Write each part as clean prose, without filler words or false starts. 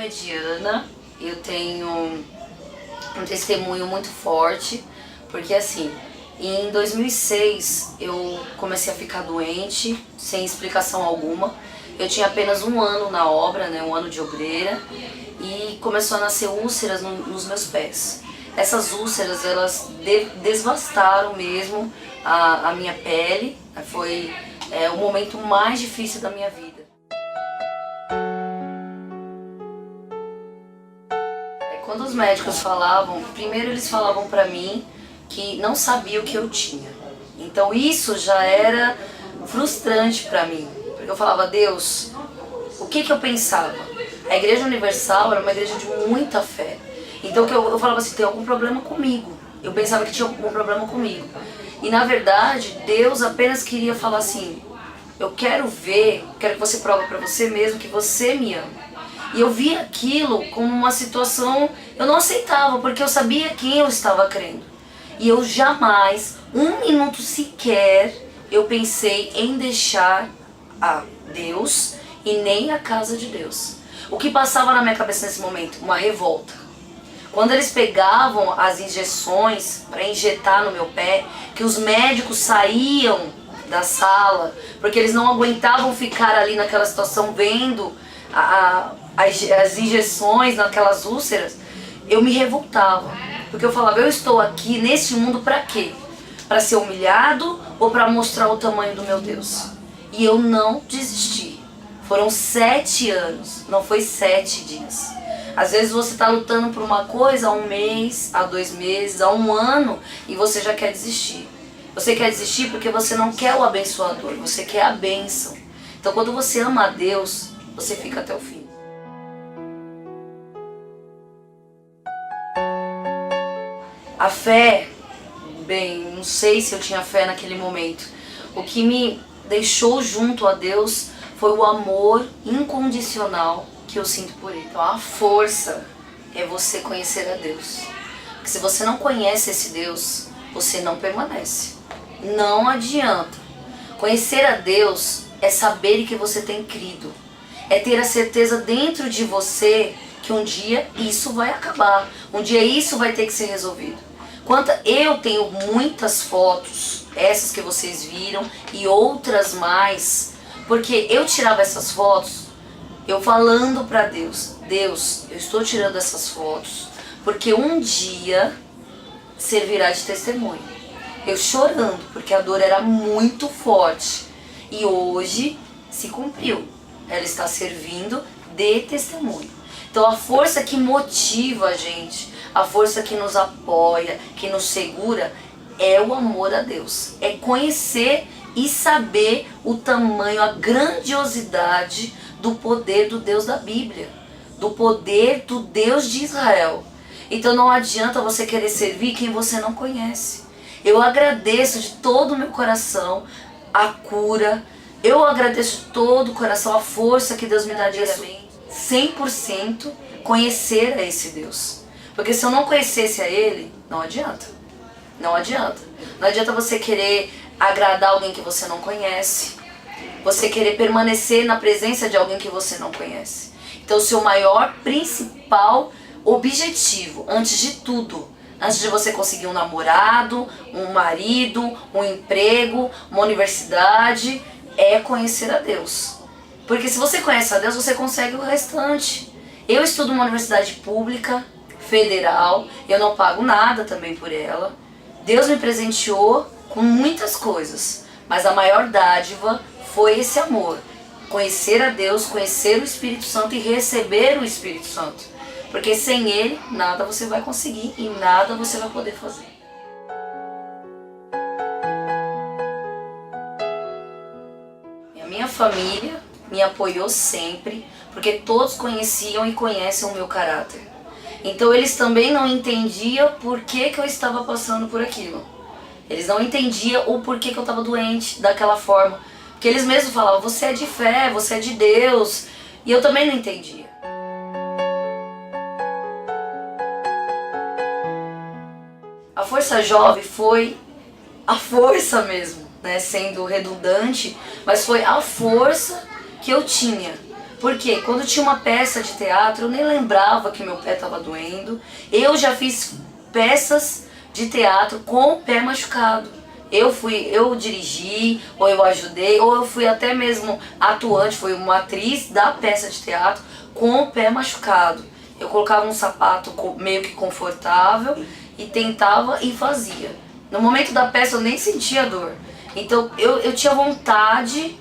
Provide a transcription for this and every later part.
é Diana, eu tenho um testemunho muito forte, porque assim, em 2006 eu comecei a ficar doente, sem explicação alguma. Eu tinha apenas um ano na obra, né, um ano de obreira, e começou a nascer úlceras nos meus pés. Essas úlceras, elas devastaram mesmo a minha pele. Foi o momento mais difícil da minha vida. Quando os médicos falavam, primeiro eles falavam pra mim que não sabia o que eu tinha. Então isso já era frustrante pra mim, porque eu falava, Deus, o que eu pensava? A Igreja Universal era uma igreja de muita fé. Então eu falava assim, tem algum problema comigo. Eu pensava que tinha algum problema comigo. E na verdade, Deus apenas queria falar assim, eu quero que você prove pra você mesmo que você me ama. E eu via aquilo como uma situação, eu não aceitava, porque eu sabia quem eu estava crendo. E eu jamais, um minuto sequer, eu pensei em deixar a Deus e nem a casa de Deus. O que passava na minha cabeça nesse momento? Uma revolta. Quando eles pegavam as injeções para injetar no meu pé, que os médicos saíam da sala, porque eles não aguentavam ficar ali naquela situação vendo as injeções naquelas úlceras, eu me revoltava. Porque eu falava, eu estou aqui nesse mundo para quê? Para ser humilhado ou para mostrar o tamanho do meu Deus? E eu não desisti. Foram 7 anos, não foi 7 dias. Às vezes você está lutando por uma coisa há 1 mês, há 2 meses, há 1 ano e você já quer desistir. Você quer desistir porque você não quer o abençoador, você quer a bênção. Então quando você ama a Deus, você fica até o fim. A fé, bem, não sei se eu tinha fé naquele momento. O que me deixou junto a Deus foi o amor incondicional que eu sinto por Ele. Então a força é você conhecer a Deus. Porque se você não conhece esse Deus, você não permanece. Não adianta. Conhecer a Deus é saber que você tem crido. É ter a certeza dentro de você que um dia isso vai acabar. Um dia isso vai ter que ser resolvido. Eu tenho muitas fotos, essas que vocês viram e outras mais, porque eu tirava essas fotos, eu falando para Deus, Deus, eu estou tirando essas fotos, porque um dia servirá de testemunho. Eu chorando, porque a dor era muito forte, e hoje se cumpriu, ela está servindo de testemunho. Então a força que motiva a gente, a força que nos apoia, que nos segura, é o amor a Deus. É conhecer e saber o tamanho, a grandiosidade do poder do Deus da Bíblia, do poder do Deus de Israel. Então não adianta você querer servir quem você não conhece. Eu agradeço de todo o meu coração a cura, eu agradeço de todo o coração a força que Deus me dá diariamente. 100% conhecer a esse Deus. Porque se eu não conhecesse a Ele, não adianta. Não adianta. Não adianta você querer agradar alguém que você não conhece. Você querer permanecer na presença de alguém que você não conhece. Então o seu maior, principal objetivo, antes de tudo, antes de você conseguir um namorado, um marido, um emprego, uma universidade, é conhecer a Deus. Porque se você conhece a Deus, você consegue o restante. Eu estudo uma universidade pública, federal, eu não pago nada também por ela. Deus me presenteou com muitas coisas, mas a maior dádiva foi esse amor. Conhecer a Deus, conhecer o Espírito Santo e receber o Espírito Santo. Porque sem Ele, nada você vai conseguir e nada você vai poder fazer. A minha família me apoiou sempre, porque todos conheciam e conhecem o meu caráter. Então eles também não entendiam por que eu estava passando por aquilo. Eles não entendiam o porquê que eu estava doente daquela forma. Porque eles mesmos falavam, você é de fé, você é de Deus. E eu também não entendia. A Força Jovem foi a força mesmo, né? Sendo redundante, mas foi a força que eu tinha Porque quando tinha uma peça de teatro, eu nem lembrava que meu pé estava doendo. Eu já fiz peças de teatro com o pé machucado. Eu dirigi, ou eu ajudei, ou eu fui até mesmo atuante, fui uma atriz da peça de teatro com o pé machucado. Eu colocava um sapato meio que confortável e tentava e fazia. No momento da peça eu nem sentia dor. Então eu tinha vontade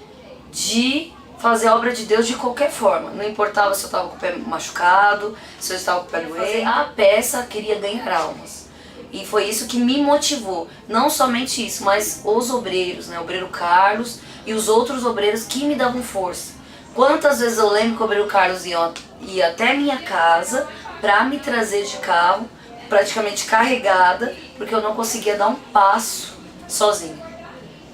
de fazer a obra de Deus de qualquer forma. Não importava se eu estava com o pé machucado, se eu estava com o pé doendo. A peça queria ganhar almas. E foi isso que me motivou. Não somente isso, mas os obreiros, né? O obreiro Carlos e os outros obreiros que me davam força. Quantas vezes eu lembro que o obreiro Carlos ia até minha casa para me trazer de carro, praticamente carregada, porque eu não conseguia dar um passo sozinha.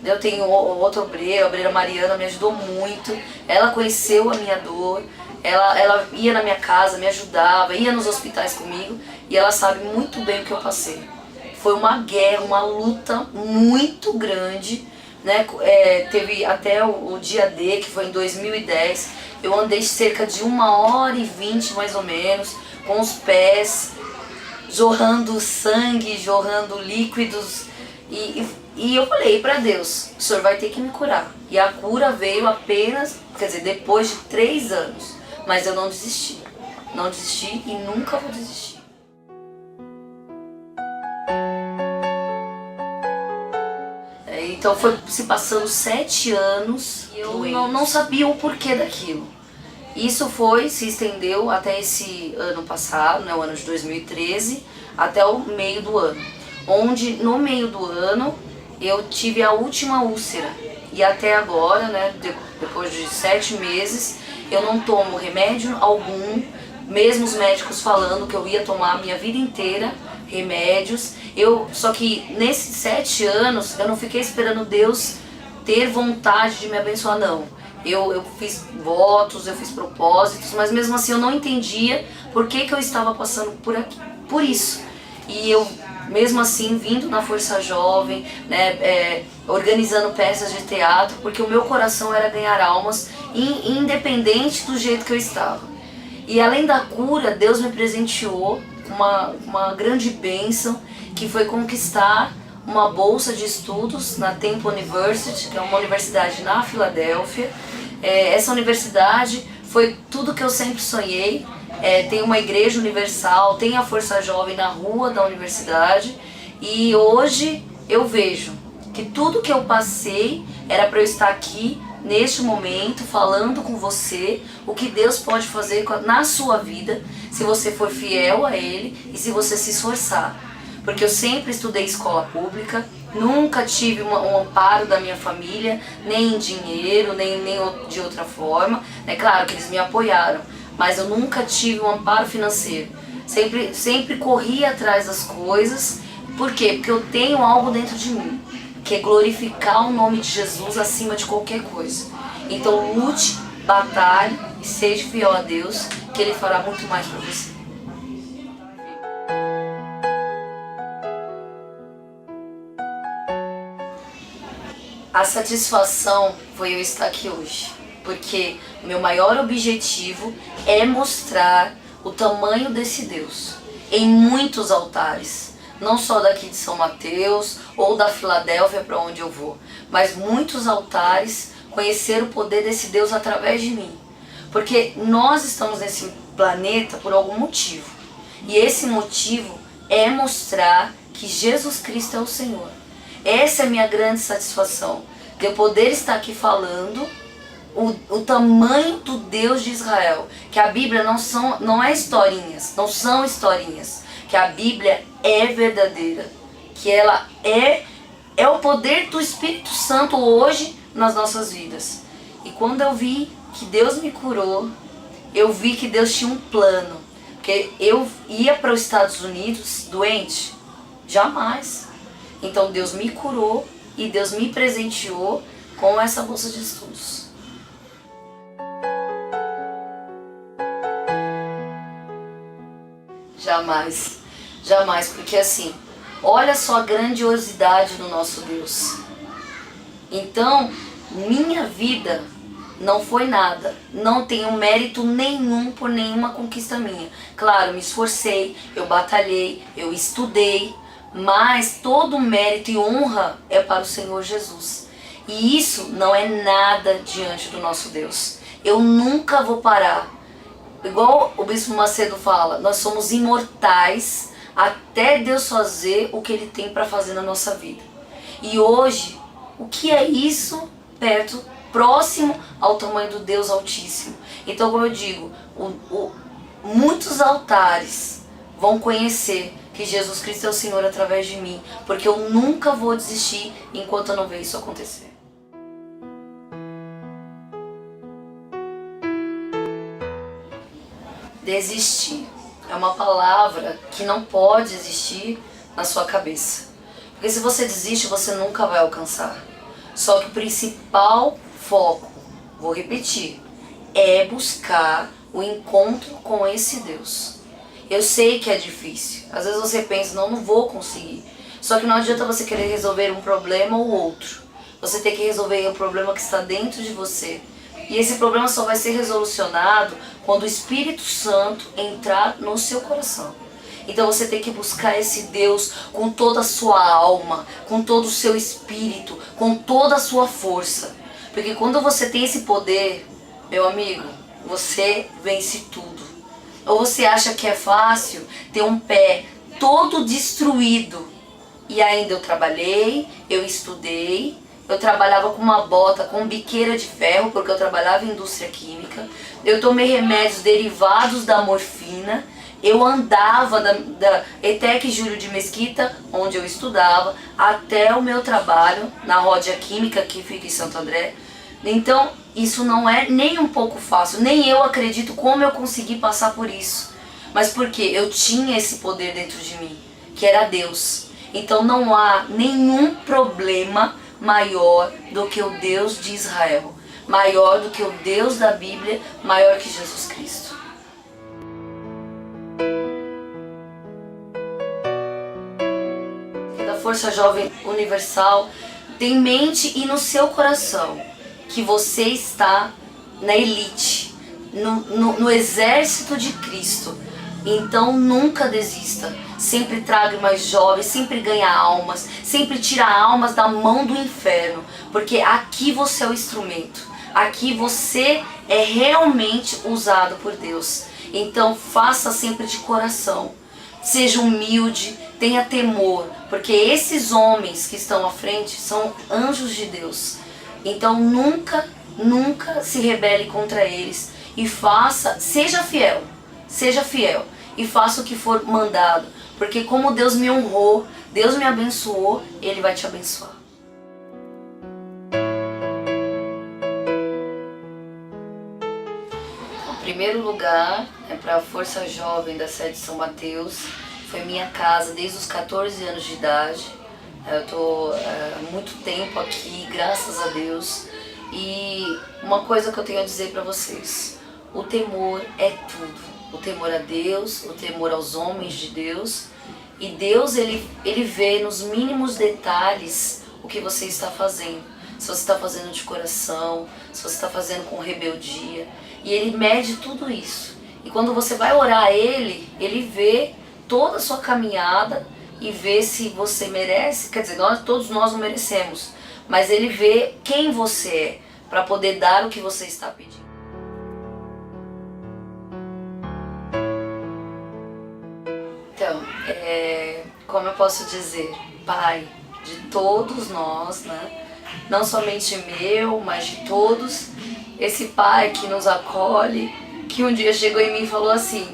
Eu tenho outra obreira, a obreira Mariana, me ajudou muito. Ela conheceu a minha dor, ela ia na minha casa, me ajudava, ia nos hospitais comigo e ela sabe muito bem o que eu passei. Foi uma guerra, uma luta muito grande, né? Teve até o dia D, que foi em 2010, eu andei cerca de 1h20 mais ou menos, com os pés jorrando sangue, jorrando líquidos. E eu falei para Deus, o Senhor vai ter que me curar. E a cura veio apenas, quer dizer, depois de 3 anos. Mas eu não desisti. Não desisti e nunca vou desistir. Então foi se passando 7 anos e eu não sabia o porquê daquilo. Isso se estendeu até esse ano passado, né, o ano de 2013, até o meio do ano. Onde no meio do ano eu tive a última úlcera. E até agora, né, depois de 7 meses, eu não tomo remédio algum, mesmo os médicos falando que eu ia tomar a minha vida inteira remédios. Só que nesses 7 anos eu não fiquei esperando Deus ter vontade de me abençoar, não. Eu fiz votos, eu fiz propósitos, mas mesmo assim eu não entendia por que eu estava passando por isso. E eu, mesmo assim, vindo na Força Jovem, né, organizando peças de teatro, porque o meu coração era ganhar almas, independente do jeito que eu estava. E além da cura, Deus me presenteou uma grande bênção, que foi conquistar uma bolsa de estudos na Temple University, que é uma universidade na Filadélfia. Essa universidade foi tudo que eu sempre sonhei. Tem uma igreja universal, tem a Força Jovem na rua da universidade, e hoje eu vejo que tudo que eu passei era para eu estar aqui neste momento falando com você o que Deus pode fazer na sua vida se você for fiel a Ele e se você se esforçar. Porque eu sempre estudei escola pública, nunca tive um amparo da minha família, nem em dinheiro, nem de outra forma. É claro que eles me apoiaram, mas eu nunca tive um amparo financeiro. Sempre corri atrás das coisas. Por quê? Porque eu tenho algo dentro de mim, que é glorificar o nome de Jesus acima de qualquer coisa. Então lute, batalhe e seja fiel a Deus, que Ele fará muito mais para você. A satisfação foi eu estar aqui hoje, porque o meu maior objetivo é mostrar o tamanho desse Deus em muitos altares, não só daqui de São Mateus ou da Filadélfia para onde eu vou, mas muitos altares, conhecer o poder desse Deus através de mim, porque nós estamos nesse planeta por algum motivo, e esse motivo é mostrar que Jesus Cristo é o Senhor. Essa é a minha grande satisfação, de eu poder estar aqui falando o tamanho do Deus de Israel. Que a Bíblia não são historinhas, que a Bíblia é verdadeira, que ela é o poder do Espírito Santo hoje nas nossas vidas. E quando eu vi que Deus me curou, eu vi que Deus tinha um plano, porque eu ia para os Estados Unidos doente? Jamais. Então Deus me curou e Deus me presenteou com essa bolsa de estudos. Jamais, jamais, porque assim, olha só a grandiosidade do nosso Deus. Então, minha vida Não foi nada, não tenho mérito nenhum por nenhuma conquista minha. Claro, me esforcei, eu batalhei, eu estudei, mas todo mérito e honra é para o Senhor Jesus. E isso não é nada diante do nosso Deus. Eu nunca vou parar. Igual o Bispo Macedo fala, nós somos imortais até Deus fazer o que Ele tem para fazer na nossa vida. E hoje, o que é isso próximo ao tamanho do Deus Altíssimo? Então, como eu digo, muitos altares vão conhecer que Jesus Cristo é o Senhor através de mim, porque eu nunca vou desistir enquanto eu não ver isso acontecer. Desistir é uma palavra que não pode existir na sua cabeça. Porque se você desiste, você nunca vai alcançar. Só que o principal foco, vou repetir, é buscar o encontro com esse Deus. Eu sei que é difícil. Às vezes você pensa, não vou conseguir. Só que não adianta você querer resolver um problema ou outro. Você tem que resolver o problema que está dentro de você. E esse problema só vai ser resolucionado quando o Espírito Santo entrar no seu coração. Então você tem que buscar esse Deus com toda a sua alma, com todo o seu espírito, com toda a sua força. Porque quando você tem esse poder, meu amigo, você vence tudo. Ou você acha que é fácil ter um pé todo destruído. E ainda eu trabalhei, eu estudei, eu trabalhava com uma bota com biqueira de ferro, porque eu trabalhava em indústria química. Eu tomei remédios derivados da morfina. Eu andava da ETEC Júlio de Mesquita, onde eu estudava, até o meu trabalho na Ródia Química, que fica em Santo André. Então, isso não é nem um pouco fácil, nem eu acredito como eu consegui passar por isso. Mas porque eu tinha esse poder dentro de mim, que era Deus. Então não há nenhum problema maior do que o Deus de Israel, maior do que o Deus da Bíblia, maior que Jesus Cristo. Da Força Jovem Universal, tem em mente e no seu coração que você está na elite, no exército de Cristo. Então nunca desista, sempre traga mais jovens, sempre ganha almas, sempre tira almas da mão do inferno, porque aqui você é o instrumento, aqui você é realmente usado por Deus. Então faça sempre de coração, seja humilde, tenha temor, porque esses homens que estão à frente são anjos de Deus. Então nunca se rebele contra eles e seja fiel e faça o que for mandado, porque como Deus me honrou, Deus me abençoou, Ele vai te abençoar. O primeiro lugar é para a Força Jovem da sede de São Mateus, foi minha casa desde os 14 anos de idade. Eu estou há muito tempo aqui, graças a Deus. E uma coisa que eu tenho a dizer para vocês, o temor é tudo. O temor a Deus, o temor aos homens de Deus. E Deus, ele vê nos mínimos detalhes o que você está fazendo. Se você está fazendo de coração, se você está fazendo com rebeldia. E Ele mede tudo isso. E quando você vai orar a Ele, Ele vê toda a sua caminhada e vê se você merece. Quer dizer, todos nós não merecemos. Mas Ele vê quem você é para poder dar o que você está pedindo. Então, como eu posso dizer, Pai de todos nós, né? Não somente meu, mas de todos, esse Pai que nos acolhe, que um dia chegou em mim e falou assim,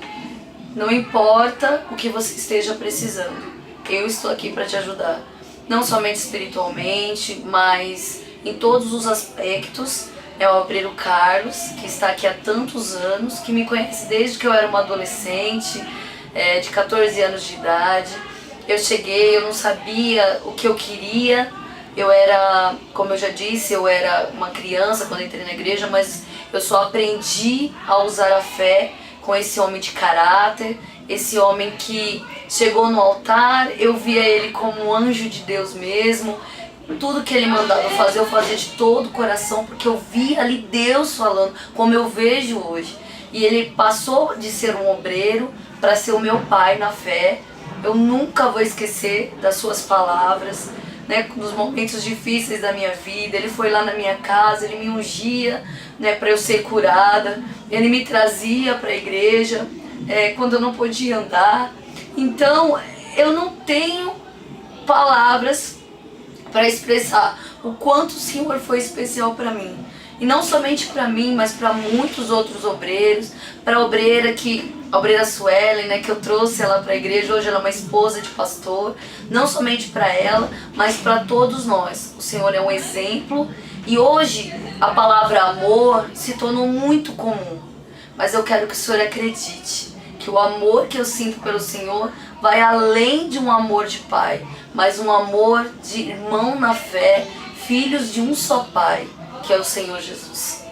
não importa o que você esteja precisando, eu estou aqui para te ajudar, não somente espiritualmente, mas em todos os aspectos. É o obreiro Carlos, que está aqui há tantos anos, que me conhece desde que eu era uma adolescente, de 14 anos de idade. Eu cheguei, eu não sabia o que eu queria, eu era, como eu já disse, eu era uma criança quando entrei na igreja, mas eu só aprendi a usar a fé com esse homem de caráter, esse homem que chegou no altar, eu via ele como um anjo de Deus mesmo, Tudo que Ele mandava fazer, eu fazia de todo o coração, porque eu vi ali Deus falando, como eu vejo hoje. E Ele passou de ser um obreiro para ser o meu pai na fé. Eu nunca vou esquecer das suas palavras, né, nos momentos difíceis da minha vida. Ele foi lá na minha casa, Ele me ungia, né, para eu ser curada. Ele me trazia para a igreja quando eu não podia andar. Então, eu não tenho palavras para expressar o quanto o Senhor foi especial para mim. E não somente para mim, mas para muitos outros obreiros, para a obreira Suelen, né, que eu trouxe ela para a igreja. Hoje ela é uma esposa de pastor. Não somente para ela, mas para todos nós. O Senhor é um exemplo. E hoje a palavra amor se tornou muito comum. Mas eu quero que o Senhor acredite que o amor que eu sinto pelo Senhor vai além de um amor de pai, mas um amor de irmão na fé, filhos de um só pai, que é o Senhor Jesus.